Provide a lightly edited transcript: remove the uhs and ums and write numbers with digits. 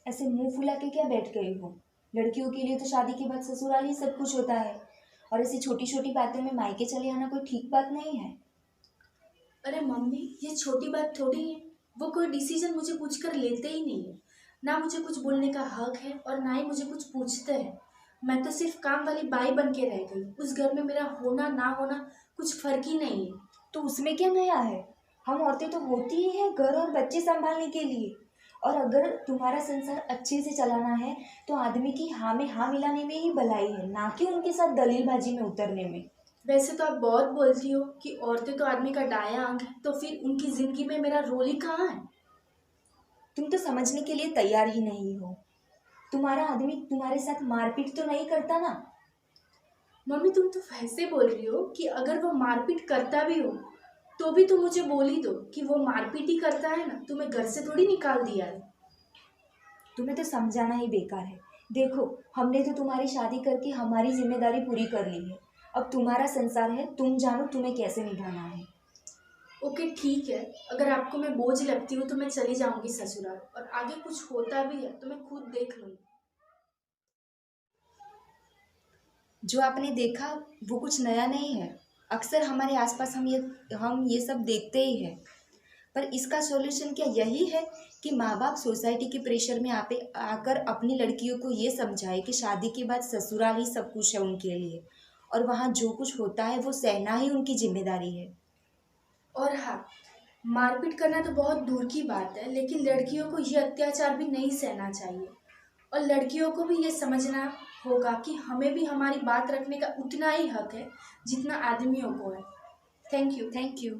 ऐसे मुंह फुला के क्या बैठ गई हो? लड़कियों के लिए तो शादी के बाद ससुराल ही सब कुछ होता है, और ऐसी छोटी छोटी बातों में मायके चले आना कोई ठीक बात नहीं है। अरे मम्मी, ये छोटी बात थोड़ी है। वो कोई डिसीजन मुझे पूछकर लेते ही नहीं है। ना मुझे कुछ बोलने का हक है और ना ही मुझे कुछ पूछते हैं। मैं तो सिर्फ काम वाली बाई बन के रह गई। उस घर में मेरा होना ना होना कुछ फर्क ही नहीं है। तो उसमें क्या नया है? हम औरतें तो होती ही हैं घर और बच्चे संभालने के लिए। और अगर तुम्हारा संसार अच्छे से चलाना है तो आदमी की हाँ में हाँ मिलाने में ही भलाई है, ना कि उनके साथ दलीलबाजी में उतरने में। वैसे तो आप बहुत बोलती हो कि औरतें तो आदमी का दायां अंग है, तो फिर उनकी जिंदगी में मेरा रोल ही कहाँ है? तुम तो समझने के लिए तैयार ही नहीं हो। तुम्हारा आदमी तुम्हारे साथ मारपीट तो नहीं करता ना? मम्मी, तुम तो वैसे बोल रही हो कि अगर वो मारपीट करता भी हो तो भी तुम मुझे बोल ही दो कि वो मारपीट ही करता है ना, तुम्हें घर से थोड़ी निकाल दिया है। तुम्हें तो समझाना ही बेकार है। देखो, हमने तो तुम्हारी शादी करके हमारी जिम्मेदारी पूरी कर ली है। अब तुम्हारा संसार है, तुम जानो तुम्हें कैसे निभाना है। ओके ठीक है, अगर आपको मैं बोझ लगती हूँ तो मैं चली जाऊंगी ससुराल, और आगे कुछ होता भी है तो मैं खुद देख लूंगी। जो आपने देखा वो कुछ नया नहीं है। अक्सर हमारे आसपास हम ये सब देखते ही हैं। पर इसका सॉल्यूशन क्या यही है कि माँ बाप सोसाइटी के प्रेशर में आपे आकर अपनी लड़कियों को ये समझाए कि शादी के बाद ससुराल ही सब कुछ है उनके लिए, और वहाँ जो कुछ होता है वो सहना ही उनकी जिम्मेदारी है। और हाँ, मारपीट करना तो बहुत दूर की बात है, लेकिन लड़कियों को ये अत्याचार भी नहीं सहना चाहिए। और लड़कियों को भी ये समझना होगा कि हमें भी हमारी बात रखने का उतना ही हक है जितना आदमियों को है। Thank you. Thank you.